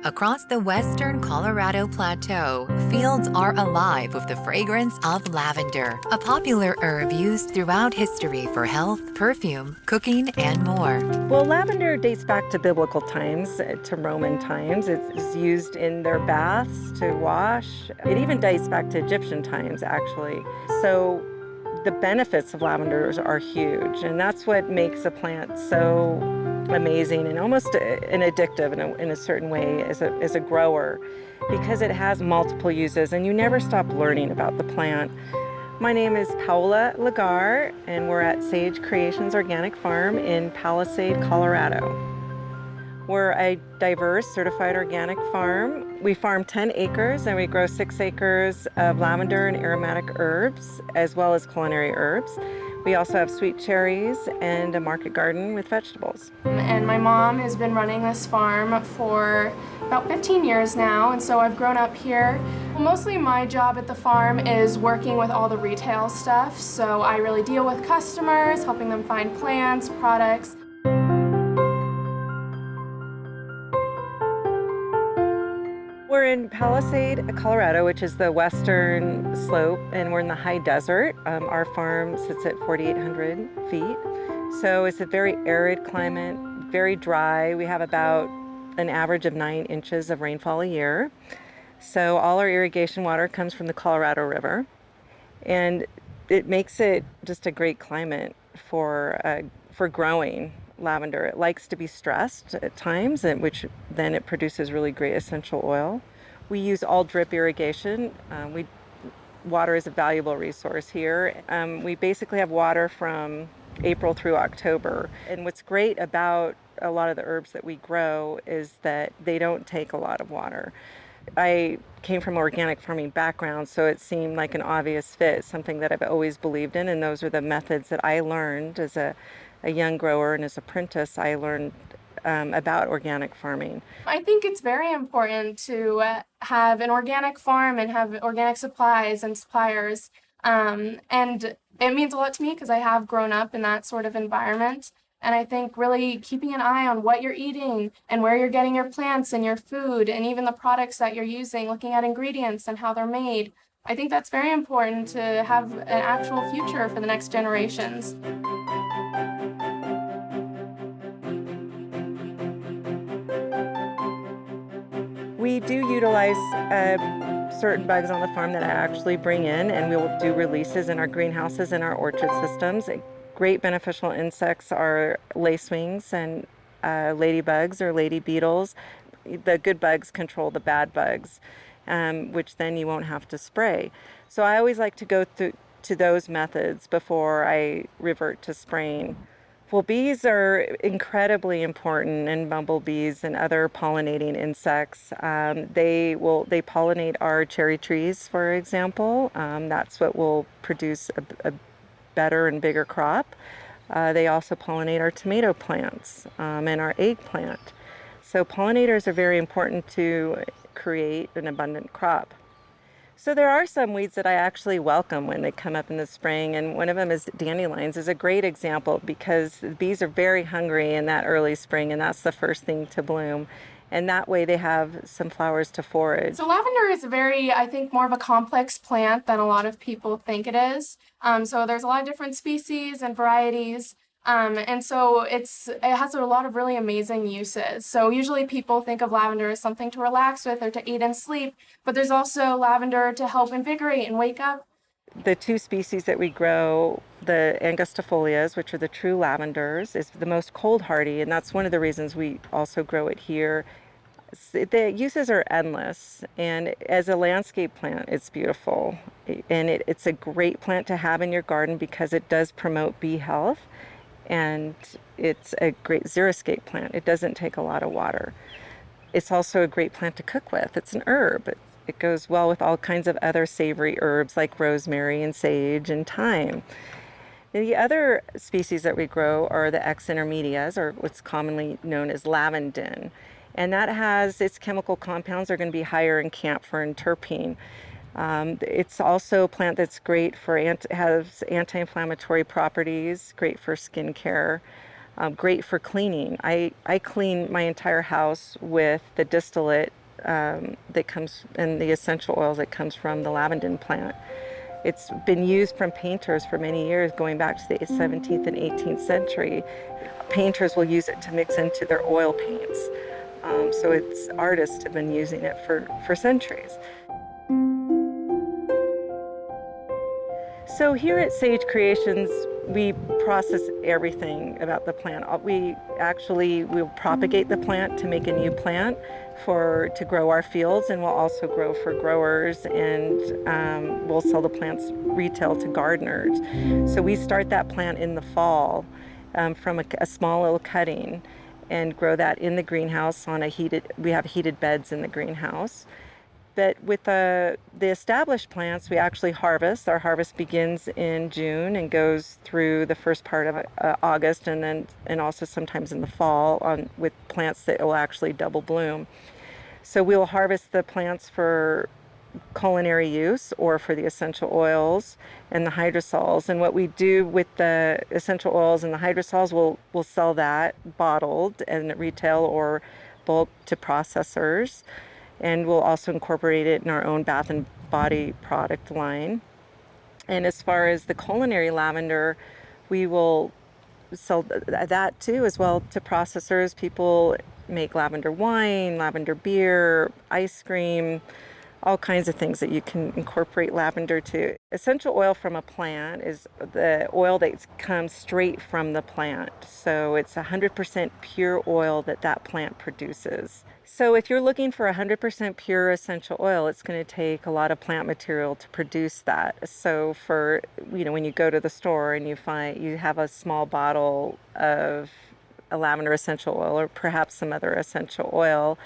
Across the western Colorado Plateau, fields are alive with the fragrance of lavender, a popular herb used throughout history for health, perfume, cooking, and more. Well, lavender dates back to biblical times, to Roman times. It's used in their baths to wash. It even dates back to Egyptian times, actually. So the benefits of lavenders are huge, and that's what makes a plant so amazing and almost an addictive in a certain way as a grower, because it has multiple uses and you never stop learning about the plant. My name is Paola Lagar, and we're at Sage Creations Organic Farm in Palisade, Colorado. We're a diverse certified organic farm. We farm 10 acres and we grow 6 acres of lavender and aromatic herbs, as well as culinary herbs. We also have sweet cherries and a market garden with vegetables. And my mom has been running this farm for about 15 years now, and so I've grown up here. Mostly my job at the farm is working with all the retail stuff, so I really deal with customers, helping them find plants, products. We're in Palisade, Colorado, which is the western slope, and we're in the high desert. Our farm sits at 4,800 feet. So it's a very arid climate, very dry. We have about an average of 9 inches of rainfall a year. So all our irrigation water comes from the Colorado River. And it makes it just a great climate for growing lavender. It likes to be stressed at times, which then it produces really great essential oil. We use all drip irrigation. Water is a valuable resource here. We basically have water from April through October. And what's great about a lot of the herbs that we grow is that they don't take a lot of water. I came from an organic farming background, so it seemed like an obvious fit, something that I've always believed in, and those are the methods that I learned as a young grower and as an apprentice. I learned about organic farming. I think it's very important to have an organic farm and have organic supplies and suppliers, and it means a lot to me because I have grown up in that sort of environment. And I think really keeping an eye on what you're eating and where you're getting your plants and your food and even the products that you're using, looking at ingredients and how they're made, I think that's very important to have an actual future for the next generations. We do utilize certain bugs on the farm that I actually bring in, and we will do releases in our greenhouses and our orchard systems. Great beneficial insects are lacewings and ladybugs or lady beetles. The good bugs control the bad bugs, which then you won't have to spray. So I always like to go to those methods before I revert to spraying. Well, bees are incredibly important, and bumblebees and other pollinating insects. They pollinate our cherry trees, for example. That's what will produce a better and bigger crop. They also pollinate our tomato plants and our eggplant. So pollinators are very important to create an abundant crop. So there are some weeds that I actually welcome when they come up in the spring, and one of them is dandelions is a great example because the bees are very hungry in that early spring, and that's the first thing to bloom. And that way they have some flowers to forage. So lavender is I think, more of a complex plant than a lot of people think it is. So there's a lot of different species and varieties. And so it has a lot of really amazing uses. So usually people think of lavender as something to relax with or to eat and sleep, but there's also lavender to help invigorate and wake up. The 2 species that we grow, the angustifolias, which are the true lavenders, is the most cold hardy, and that's one of the reasons we also grow it here. The uses are endless, and as a landscape plant, it's beautiful. And it's a great plant to have in your garden because it does promote bee health, and it's a great xeriscape plant. It doesn't take a lot of water. It's also a great plant to cook with. It's an herb. It goes well with all kinds of other savory herbs like rosemary and sage and thyme. The other species that we grow are the X intermedias, or what's commonly known as lavandin. And that has its chemical compounds are going to be higher in camphor and terpene. It's also a plant that's great has anti-inflammatory properties, great for skincare. Great for cleaning. I clean my entire house with the distillate that comes and the essential oils that comes from the lavender plant. It's been used from painters for many years, going back to the 17th and 18th century. Painters will use it to mix into their oil paints. So it's artists have been using it for centuries. So here at Sage Creations, we process everything about the plant. We'll propagate the plant to make a new plant to grow our fields, and we'll also grow for growers, and we'll sell the plants retail to gardeners. So we start that plant in the fall from a small little cutting and grow that in the greenhouse we have heated beds in the greenhouse. But with the established plants, we actually harvest. Our harvest begins in June and goes through the first part of August, and also sometimes in the fall with plants that will actually double bloom. So we'll harvest the plants for culinary use or for the essential oils and the hydrosols. And what we do with the essential oils and the hydrosols, we'll sell that bottled and at retail or bulk to processors. And we'll also incorporate it in our own bath and body product line. And as far as the culinary lavender, we will sell that too as well to processors. People make lavender wine, lavender beer, ice cream, all kinds of things that you can incorporate lavender to. Essential oil from a plant is the oil that comes straight from the plant. So it's 100% pure oil that plant produces. So if you're looking for 100% pure essential oil, it's going to take a lot of plant material to produce that. So when you go to the store and you have a small bottle of a lavender essential oil or perhaps some other essential oil,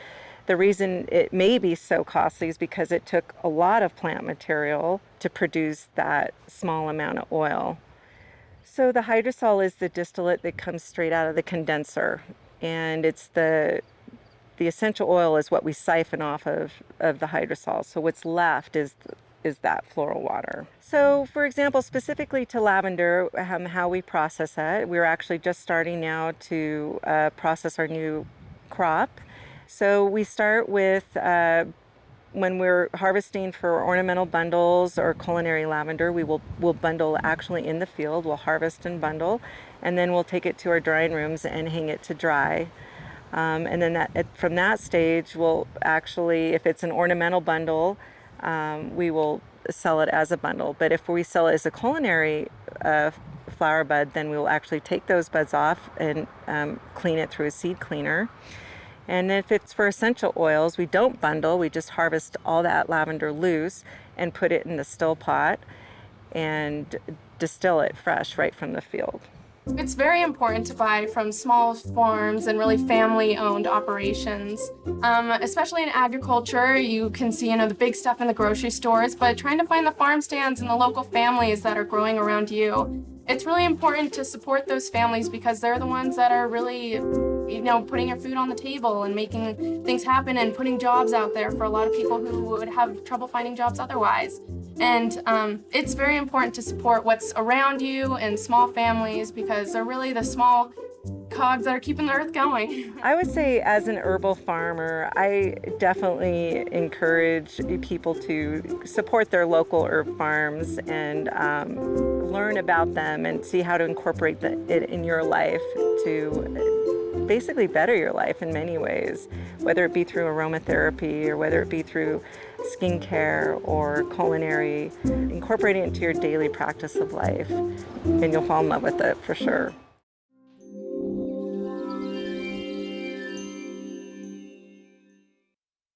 the reason it may be so costly is because it took a lot of plant material to produce that small amount of oil. So the hydrosol is the distillate that comes straight out of the condenser, and it's the essential oil is what we siphon off of the hydrosol. So what's left is that floral water. So for example, specifically to lavender, how we process it, we're actually just starting now to process our new crop. So we start with when we're harvesting for ornamental bundles or culinary lavender, we'll bundle actually in the field. We'll harvest and bundle, and then we'll take it to our drying rooms and hang it to dry. And then from that stage, we'll actually, if it's an ornamental bundle, we will sell it as a bundle. But if we sell it as a culinary flower bud, then we will actually take those buds off and clean it through a seed cleaner. And if it's for essential oils, we don't bundle, we just harvest all that lavender loose and put it in the still pot and distill it fresh right from the field. It's very important to buy from small farms and really family-owned operations. Especially in agriculture, you can see the big stuff in the grocery stores, but trying to find the farm stands and the local families that are growing around you. It's really important to support those families because they're the ones that are really putting your food on the table and making things happen and putting jobs out there for a lot of people who would have trouble finding jobs otherwise. And it's very important to support what's around you and small families because they're really the small cogs that are keeping the earth going. I would say as an herbal farmer, I definitely encourage people to support their local herb farms and learn about them and see how to incorporate it in your life to basically better your life in many ways, whether it be through aromatherapy or whether it be through skincare or culinary. Incorporate it into your daily practice of life and you'll fall in love with it for sure.